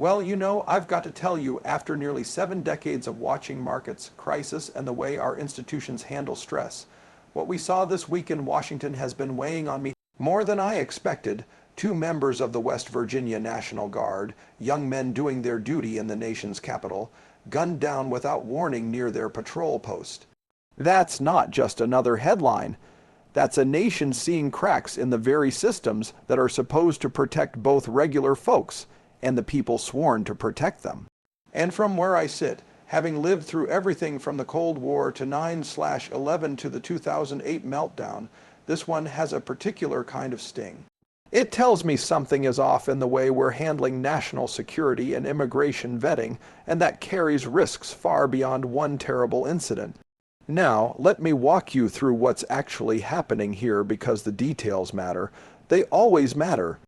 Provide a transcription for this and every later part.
Well, I've got to tell you, after nearly 7 decades of watching markets, crisis, and the way our institutions handle stress, what we saw this week in Washington has been weighing on me more than I expected. Two members of the West Virginia National Guard, young men doing their duty in the nation's capital, gunned down without warning near their patrol post. That's not just another headline. That's a nation seeing cracks in the very systems that are supposed to protect both regular folks and the people sworn to protect them. And from where I sit, having lived through everything from the Cold War to 9/11 to the 2008 meltdown, this one has a particular kind of sting. It tells me something is off in the way we're handling national security and immigration vetting, and that carries risks far beyond one terrible incident. Now, let me walk you through what's actually happening here because the details matter. They always matter.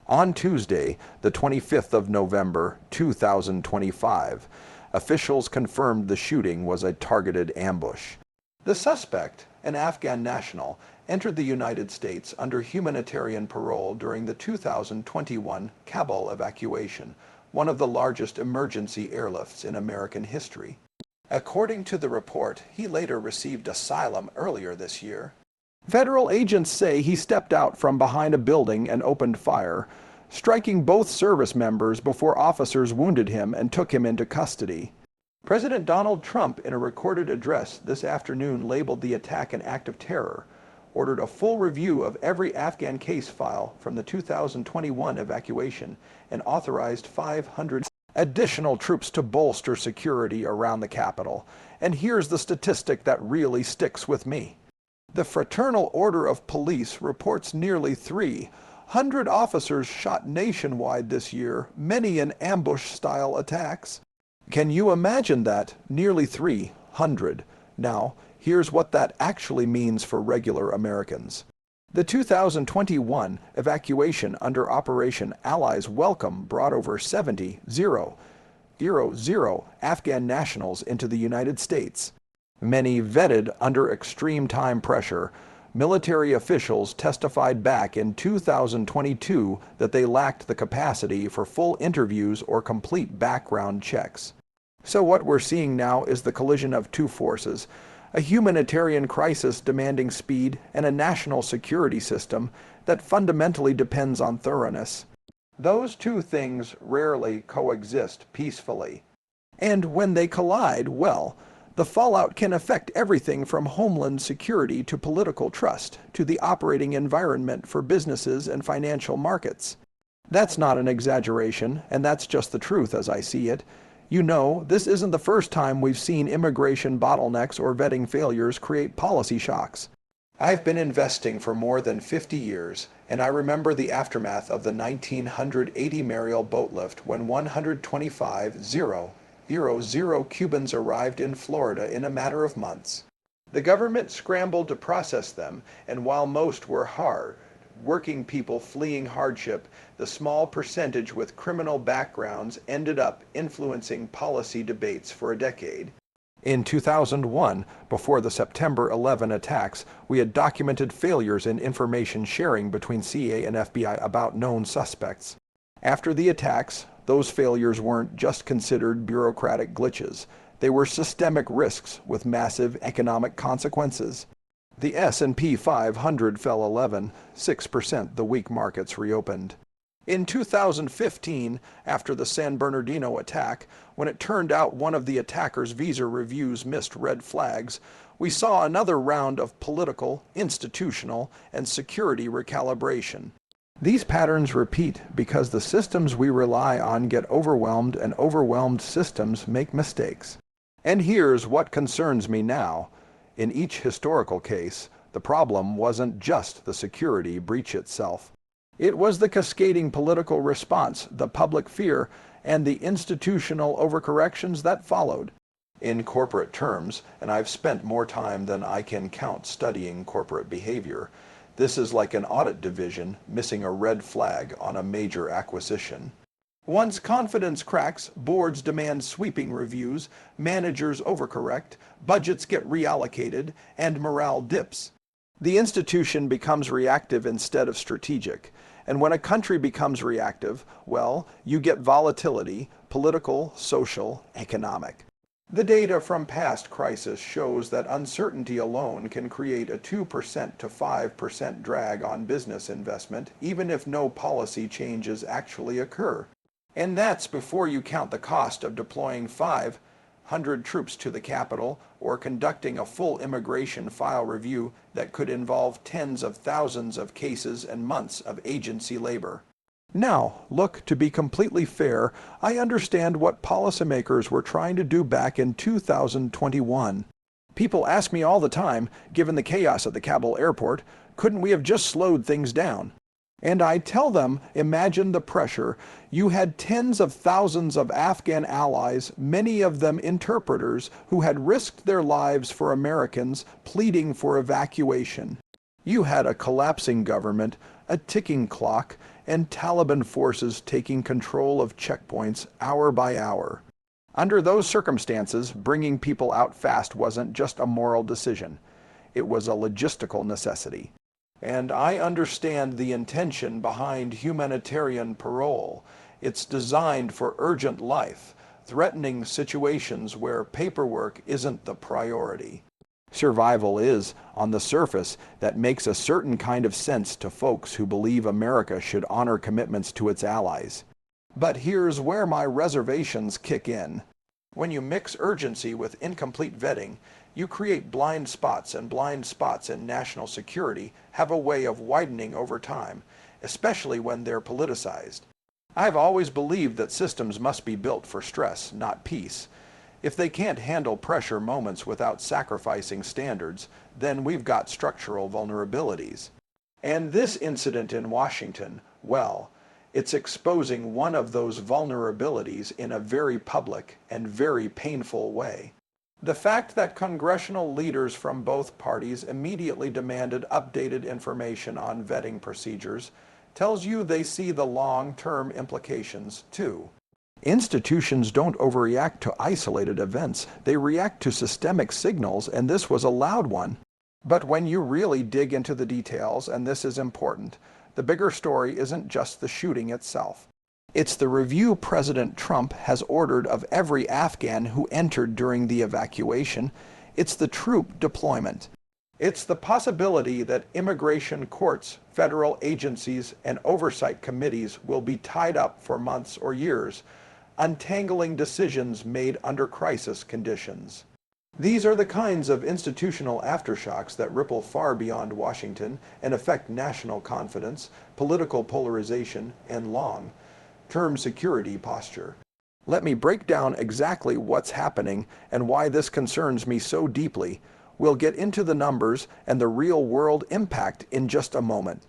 On Tuesday, the 25th of November, 2025, officials confirmed the shooting was a targeted ambush. The suspect, an Afghan national, entered the United States under humanitarian parole during the 2021 Kabul evacuation, one of the largest emergency airlifts in American history. According to the report, he later received asylum earlier this year. Federal agents say he stepped out from behind a building and opened fire, striking both service members before officers wounded him and took him into custody. President Donald Trump, in a recorded address this afternoon, labeled the attack an act of terror, ordered a full review of every Afghan case file from the 2021 evacuation, and authorized 500 additional troops to bolster security around the capital. And here's the statistic that really sticks with me. The Fraternal Order of Police reports nearly 300 officers shot nationwide this year, many in ambush-style attacks. Can you imagine that? Nearly 300. Now, here's what that actually means for regular Americans. The 2021 evacuation under Operation Allies Welcome brought over 70 Afghan nationals into the United States. Many vetted under extreme time pressure. Military officials testified back in 2022 that they lacked the capacity for full interviews or complete background checks. So what we're seeing now is the collision of two forces: a humanitarian crisis demanding speed, and a national security system that fundamentally depends on thoroughness. Those two things rarely coexist peacefully. And when they collide, well, the fallout can affect everything from homeland security to political trust to the operating environment for businesses and financial markets. That's not an exaggeration, and that's just the truth as I see it. This isn't the first time we've seen immigration bottlenecks or vetting failures create policy shocks. I've been investing for more than 50 years, and I remember the aftermath of the 1980 Mariel boat lift when 125,000 Cubans arrived in Florida in a matter of months. The government scrambled to process them, and while most were working people fleeing hardship, the small percentage with criminal backgrounds ended up influencing policy debates for a decade. In 2001, before the September 11 attacks, we had documented failures in information sharing between CIA and FBI about known suspects. After the attacks, those failures weren't just considered bureaucratic glitches. They were systemic risks with massive economic consequences. The S&P 500 fell 6% the week markets reopened. In 2015, after the San Bernardino attack, when it turned out one of the attackers' visa reviews missed red flags, we saw another round of political, institutional, and security recalibration. These patterns repeat because the systems we rely on get overwhelmed, and overwhelmed systems make mistakes. And here's what concerns me now. In each historical case, the problem wasn't just the security breach itself. It was the cascading political response, the public fear, and the institutional overcorrections that followed. In corporate terms, and I've spent more time than I can count studying corporate behavior, this is like an audit division missing a red flag on a major acquisition. Once confidence cracks, boards demand sweeping reviews, managers overcorrect, budgets get reallocated, and morale dips. The institution becomes reactive instead of strategic, And when a country becomes reactive, well, you get volatility, political, social, economic. The data from past crises shows that uncertainty alone can create a 2% to 5% drag on business investment, even if no policy changes actually occur. And that's before you count the cost of deploying 500 troops to the capital or conducting a full immigration file review that could involve tens of thousands of cases and months of agency labor. Now, look, to be completely fair, I understand what policymakers were trying to do back in 2021. People ask me all the time, given the chaos at the Kabul airport, couldn't we have just slowed things down? And I tell them, imagine the pressure. You had tens of thousands of Afghan allies, many of them interpreters, who had risked their lives for Americans, pleading for evacuation. You had a collapsing government, a ticking clock, and Taliban forces taking control of checkpoints hour by hour. Under those circumstances, bringing people out fast wasn't just a moral decision. It was a logistical necessity. And I understand the intention behind humanitarian parole. It's designed for urgent life, threatening situations where paperwork isn't the priority. Survival is, on the surface, that makes a certain kind of sense to folks who believe America should honor commitments to its allies. But here's where my reservations kick in. When you mix urgency with incomplete vetting, you create blind spots, and blind spots in national security have a way of widening over time, especially when they're politicized. I've always believed that systems must be built for stress, not peace. If they can't handle pressure moments without sacrificing standards, then we've got structural vulnerabilities. And this incident in Washington, well, it's exposing one of those vulnerabilities in a very public and very painful way. The fact that congressional leaders from both parties immediately demanded updated information on vetting procedures tells you they see the long-term implications, too. Institutions don't overreact to isolated events. They react to systemic signals, and this was a loud one. But when you really dig into the details, and this is important, the bigger story isn't just the shooting itself. It's the review President Trump has ordered of every Afghan who entered during the evacuation. It's the troop deployment. It's the possibility that immigration courts, federal agencies, and oversight committees will be tied up for months or years, untangling decisions made under crisis conditions. These are the kinds of institutional aftershocks that ripple far beyond Washington and affect national confidence, political polarization, and long-term security posture. Let me break down exactly what's happening and why this concerns me so deeply. We'll get into the numbers and the real-world impact in just a moment.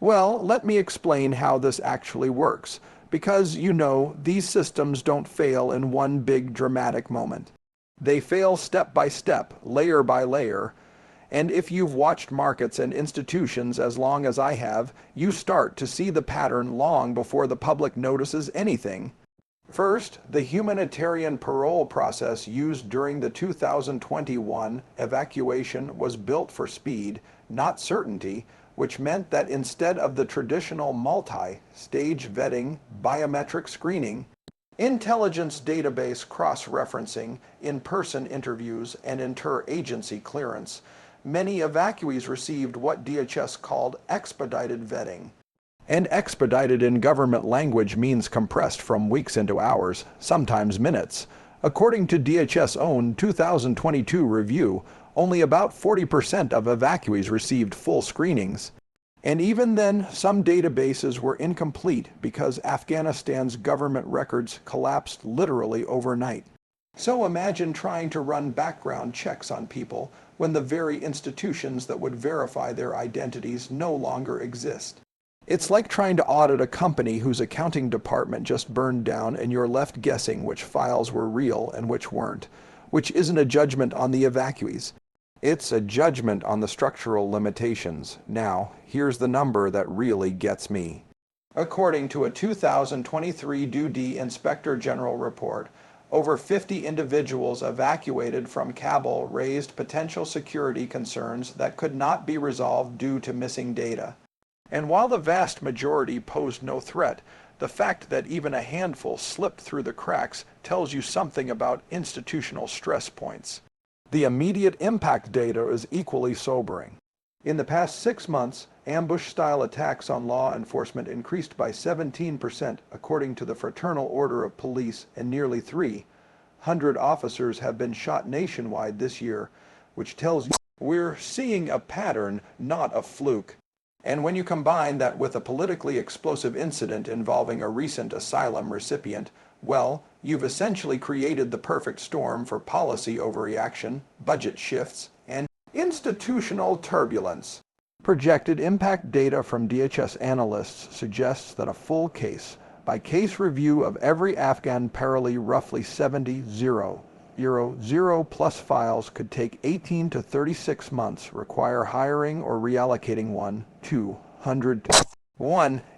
Well, let me explain how this actually works. Because, you know, these systems don't fail in one big dramatic moment. They fail step by step, layer by layer. And if you've watched markets and institutions as long as I have, you start to see the pattern long before the public notices anything. First, the humanitarian parole process used during the 2021 evacuation was built for speed, not certainty, which meant that instead of the traditional multi-stage vetting, biometric screening, intelligence database cross-referencing, in-person interviews, and inter-agency clearance, many evacuees received what DHS called expedited vetting. And expedited in government language means compressed from weeks into hours, sometimes minutes. According to DHS' own 2022 review, only about 40% of evacuees received full screenings. And even then, some databases were incomplete because Afghanistan's government records collapsed literally overnight. So imagine trying to run background checks on people when the very institutions that would verify their identities no longer exist. It's like trying to audit a company whose accounting department just burned down and you're left guessing which files were real and which weren't, which isn't a judgment on the evacuees. It's a judgment on the structural limitations. Now, here's the number that really gets me. According to a 2023 DoD Inspector General report, over 50 individuals evacuated from Kabul raised potential security concerns that could not be resolved due to missing data. And while the vast majority posed no threat, the fact that even a handful slipped through the cracks tells you something about institutional stress points. The immediate impact data is equally sobering. In the past 6 months, ambush-style attacks on law enforcement increased by 17% according to the Fraternal Order of Police, and nearly 300 officers have been shot nationwide this year, which tells you we're seeing a pattern, not a fluke. And when you combine that with a politically explosive incident involving a recent asylum recipient, well, you've essentially created the perfect storm for policy overreaction, budget shifts, and institutional turbulence. Projected impact data from DHS analysts suggests that a full case-by-case review of every Afghan parolee roughly 70 0+ files could take 18 to 36 months, require hiring or reallocating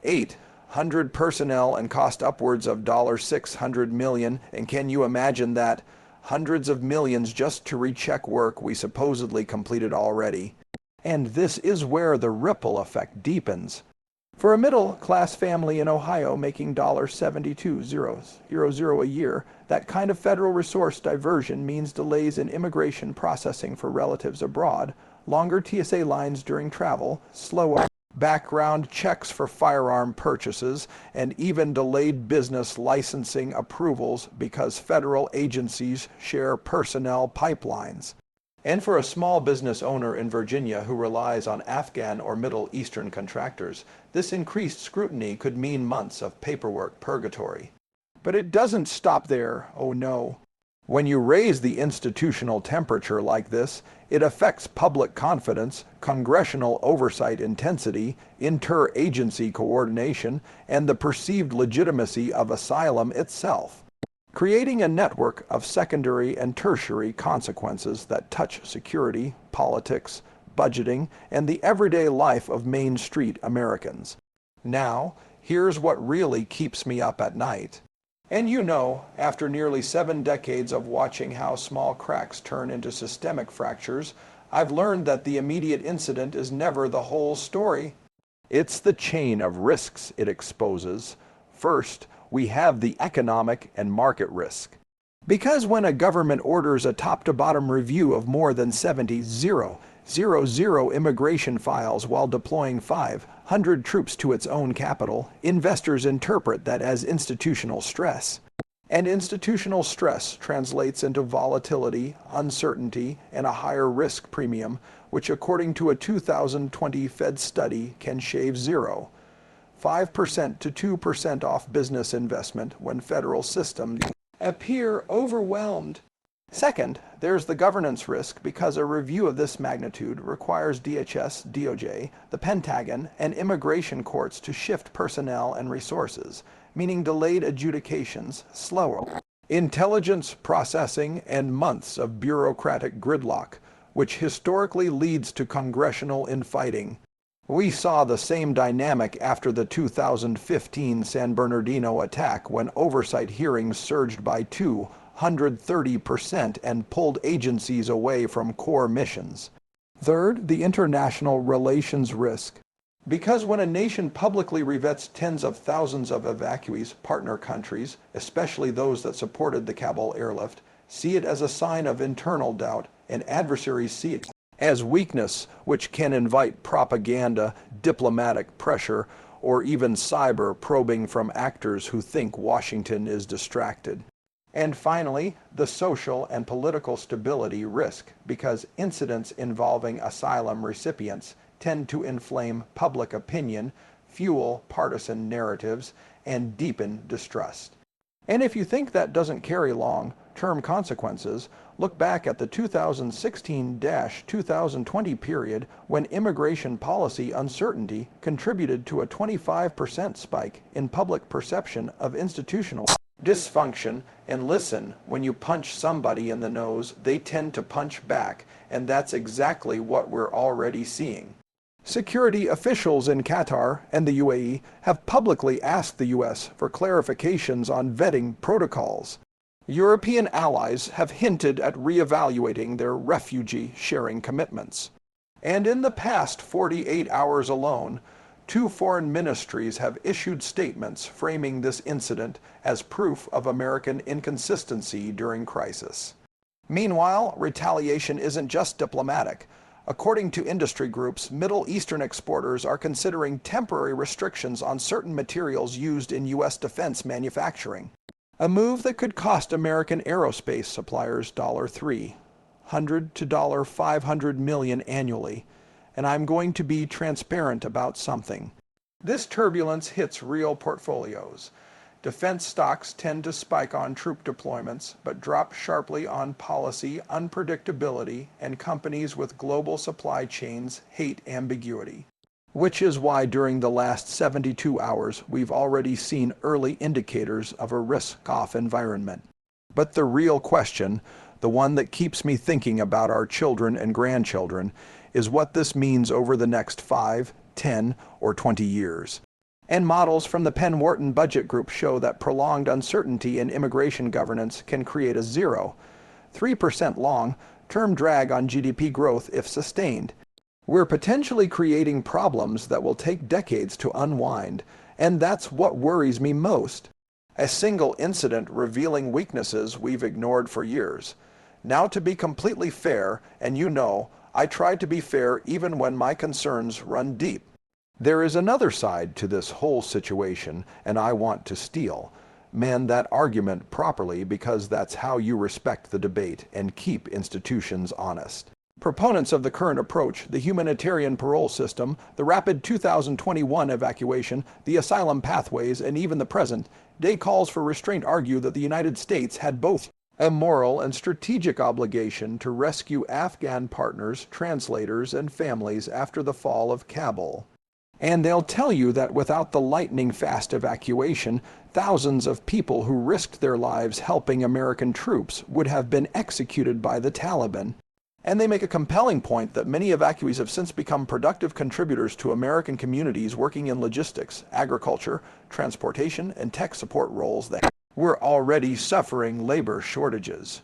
800 personnel, and cost upwards of $600 million. And can you imagine that? Hundreds of millions just to recheck work we supposedly completed already. And this is where the ripple effect deepens. For a middle-class family in Ohio making $72,000 a year, that kind of federal resource diversion means delays in immigration processing for relatives abroad, longer TSA lines during travel, slower background checks for firearm purchases, and even delayed business licensing approvals because federal agencies share personnel pipelines. And for a small business owner in Virginia who relies on Afghan or Middle Eastern contractors, this increased scrutiny could mean months of paperwork purgatory. But it doesn't stop there, oh no. When you raise the institutional temperature like this, it affects public confidence, congressional oversight intensity, inter-agency coordination, and the perceived legitimacy of asylum itself, creating a network of secondary and tertiary consequences that touch security, politics, budgeting, and the everyday life of Main Street Americans. Now, here's what really keeps me up at night. And you know, after nearly 7 decades of watching how small cracks turn into systemic fractures, I've learned that the immediate incident is never the whole story. It's the chain of risks it exposes. First, we have the economic and market risk. Because when a government orders a top-to-bottom review of more than 70,000 immigration files while deploying 500 troops to its own capital, investors interpret that as institutional stress. And institutional stress translates into volatility, uncertainty, and a higher risk premium, which according to a 2020 Fed study can shave 5% to 2% off business investment when federal systems appear overwhelmed. Second, there's the governance risk because a review of this magnitude requires DHS, DOJ, the Pentagon, and immigration courts to shift personnel and resources, meaning delayed adjudications, slower intelligence processing, and months of bureaucratic gridlock, which historically leads to congressional infighting. We saw the same dynamic after the 2015 San Bernardino attack when oversight hearings surged by 230% and pulled agencies away from core missions. Third, the international relations risk. Because when a nation publicly revets tens of thousands of evacuees, partner countries, especially those that supported the Kabul airlift, see it as a sign of internal doubt, and adversaries see it as weakness, which can invite propaganda, diplomatic pressure, or even cyber probing from actors who think Washington is distracted. And finally, the social and political stability risk, because incidents involving asylum recipients tend to inflame public opinion, fuel partisan narratives, and deepen distrust. And if you think that doesn't carry long-term consequences, look back at the 2016-2020 period when immigration policy uncertainty contributed to a 25% spike in public perception of institutional dysfunction. And listen, when you punch somebody in the nose, they tend to punch back, and that's exactly what we're already seeing. Security officials in Qatar and the UAE have publicly asked the U.S. for clarifications on vetting protocols. European allies have hinted at reevaluating their refugee-sharing commitments. And in the past 48 hours alone, Two foreign ministries have issued statements framing this incident as proof of American inconsistency during crisis. Meanwhile, retaliation isn't just diplomatic. According to industry groups, Middle Eastern exporters are considering temporary restrictions on certain materials used in U.S. defense manufacturing. A move that could cost American aerospace suppliers $300 to $500 million annually. And I'm going to be transparent about something. This turbulence hits real portfolios. Defense stocks tend to spike on troop deployments, but drop sharply on policy unpredictability, and companies with global supply chains hate ambiguity. Which is why during the last 72 hours we've already seen early indicators of a risk-off environment. But the real question, the one that keeps me thinking about our children and grandchildren, is what this means over the next 5, 10, or 20 years. And models from the Penn Wharton Budget Group show that prolonged uncertainty in immigration governance can create a 3% long-term drag on GDP growth if sustained. We're potentially creating problems that will take decades to unwind, and that's what worries me most. A single incident revealing weaknesses we've ignored for years. Now, to be completely fair, and you know, I try to be fair even when my concerns run deep. There is another side to this whole situation, and I want to steal. Man that argument properly, because that's how you respect the debate and keep institutions honest. Proponents of the current approach, the humanitarian parole system, the rapid 2021 evacuation, the asylum pathways, and even the present day calls for restraint argue that the United States had both a moral and strategic obligation to rescue Afghan partners, translators, and families after the fall of Kabul. And they'll tell you that without the lightning-fast evacuation, thousands of people who risked their lives helping American troops would have been executed by the Taliban. And they make a compelling point that many evacuees have since become productive contributors to American communities working in logistics, agriculture, transportation, and tech support roles that were already suffering labor shortages.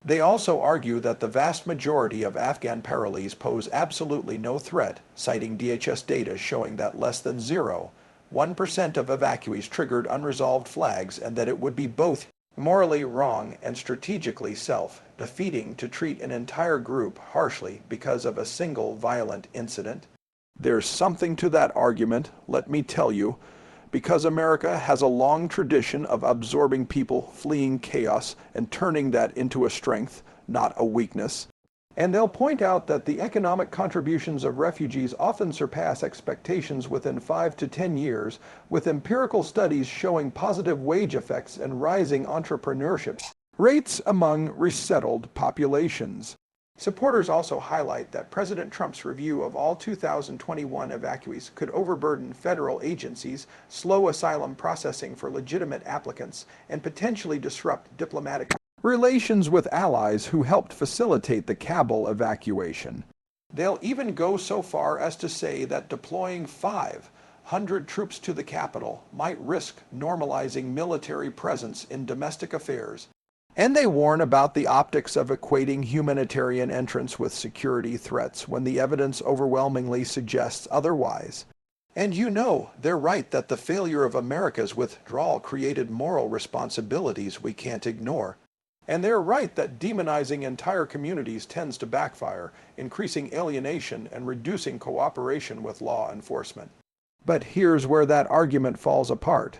They also argue that the vast majority of Afghan parolees pose absolutely no threat, citing DHS data showing that less than 0.1% of evacuees triggered unresolved flags, and that it would be both morally wrong and strategically self-defeating to treat an entire group harshly because of a single violent incident. There's something to that argument, let me tell you, because America has a long tradition of absorbing people fleeing chaos and turning that into a strength, not a weakness. And they'll point out that the economic contributions of refugees often surpass expectations within 5 to 10 years, with empirical studies showing positive wage effects and rising entrepreneurship rates among resettled populations. Supporters also highlight that President Trump's review of all 2021 evacuees could overburden federal agencies, slow asylum processing for legitimate applicants, and potentially disrupt diplomatic relations with allies who helped facilitate the Kabul evacuation. They'll even go so far as to say that deploying 500 troops to the capital might risk normalizing military presence in domestic affairs. And they warn about the optics of equating humanitarian entrance with security threats when the evidence overwhelmingly suggests otherwise. And you know, they're right that the failure of America's withdrawal created moral responsibilities we can't ignore. And they're right that demonizing entire communities tends to backfire, increasing alienation and reducing cooperation with law enforcement. But here's where that argument falls apart.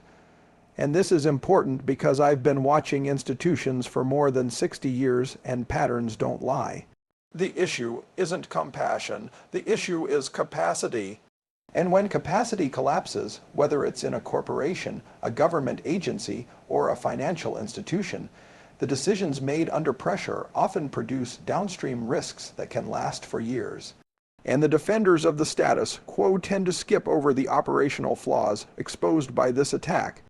And this is important because I've been watching institutions for more than 60 years and patterns don't lie. The issue isn't compassion, the issue is capacity. And when capacity collapses, whether it's in a corporation, a government agency, or a financial institution, the decisions made under pressure often produce downstream risks that can last for years. And the defenders of the status quo tend to skip over the operational flaws exposed by this attack.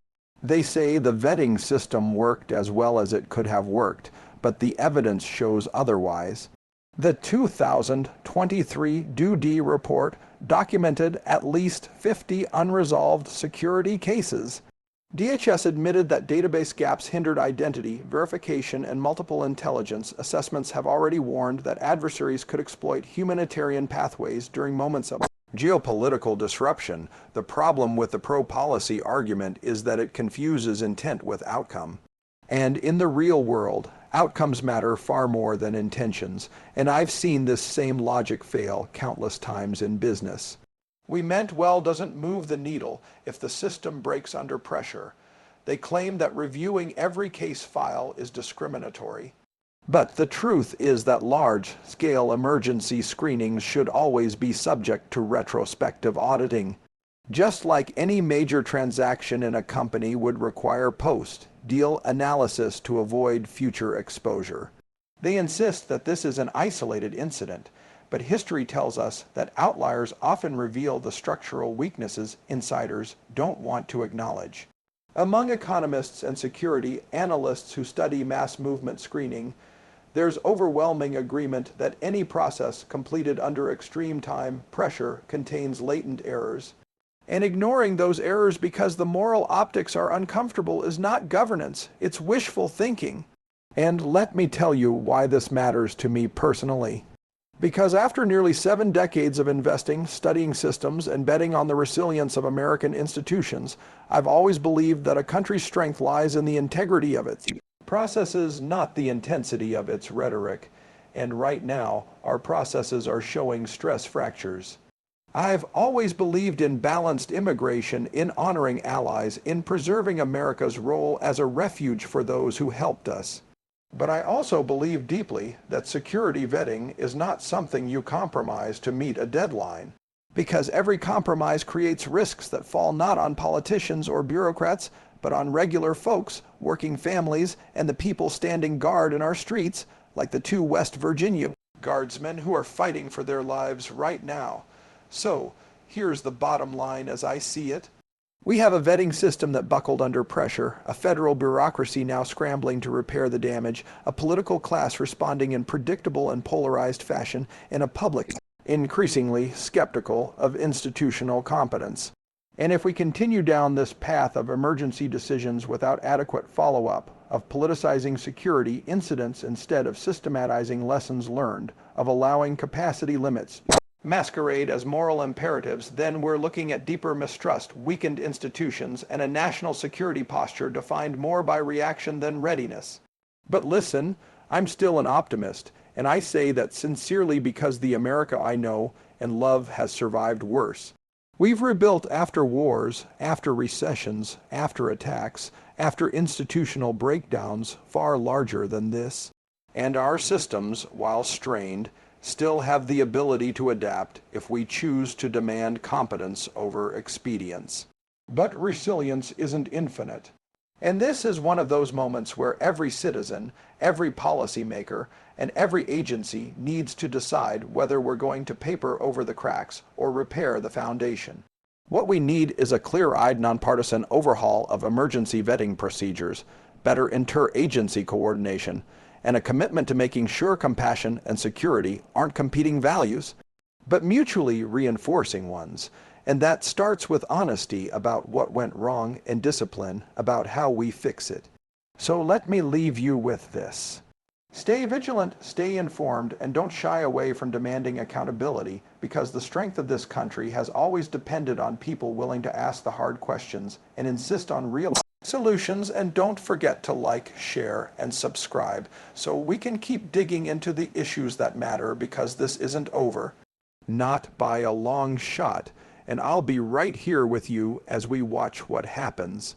They say the vetting system worked as well as it could have worked, but the evidence shows otherwise. The 2023 DoD report documented at least 50 unresolved security cases. DHS admitted that database gaps hindered identity, verification, and multiple intelligence. Assessments have already warned that adversaries could exploit humanitarian pathways during moments of Geopolitical disruption. The problem with the pro-policy argument is that it confuses intent with outcome. And in the real world, outcomes matter far more than intentions, and I've seen this same logic fail countless times in business. We meant well doesn't move the needle if the system breaks under pressure. They claim that reviewing every case file is discriminatory. But the truth is that large-scale emergency screenings should always be subject to retrospective auditing. Just like any major transaction in a company would require post-deal analysis to avoid future exposure. They insist that this is an isolated incident, but history tells us that outliers often reveal the structural weaknesses insiders don't want to acknowledge. Among economists and security analysts who study mass movement screening, there's overwhelming agreement that any process completed under extreme time pressure contains latent errors. And ignoring those errors because the moral optics are uncomfortable is not governance, it's wishful thinking. And let me tell you why this matters to me personally. Because after nearly 7 decades of investing, studying systems, and betting on the resilience of American institutions, I've always believed that a country's strength lies in the integrity of its processes, not the intensity of its rhetoric. And right now, our processes are showing stress fractures. I've always believed in balanced immigration, in honoring allies, in preserving America's role as a refuge for those who helped us. But I also believe deeply that security vetting is not something you compromise to meet a deadline, because every compromise creates risks that fall not on politicians or bureaucrats, but on regular folks, working families, and the people standing guard in our streets, like the 2 West Virginia guardsmen who are fighting for their lives right now. So, here's the bottom line as I see it. We have a vetting system that buckled under pressure, a federal bureaucracy now scrambling to repair the damage, a political class responding in predictable and polarized fashion, and a public increasingly skeptical of institutional competence. And if we continue down this path of emergency decisions without adequate follow-up, of politicizing security incidents instead of systematizing lessons learned, of allowing capacity limits masquerade as moral imperatives, then we're looking at deeper mistrust, weakened institutions, and a national security posture defined more by reaction than readiness. But listen, I'm still an optimist, and I say that sincerely because the America I know and love has survived worse. We've rebuilt after wars, after recessions, after attacks, after institutional breakdowns far larger than this. And our systems, while strained, still have the ability to adapt if we choose to demand competence over expedience. But resilience isn't infinite. And this is one of those moments where every citizen, every policymaker, and every agency needs to decide whether we're going to paper over the cracks or repair the foundation. What we need is a clear-eyed, nonpartisan overhaul of emergency vetting procedures, better interagency coordination, and a commitment to making sure compassion and security aren't competing values, but mutually reinforcing ones. And that starts with honesty about what went wrong and discipline about how we fix it. So let me leave you with this. Stay vigilant, stay informed, and don't shy away from demanding accountability, because the strength of this country has always depended on people willing to ask the hard questions and insist on real solutions. And don't forget to like, share, and subscribe so we can keep digging into the issues that matter, because this isn't over. Not by a long shot. And I'll be right here with you as we watch what happens.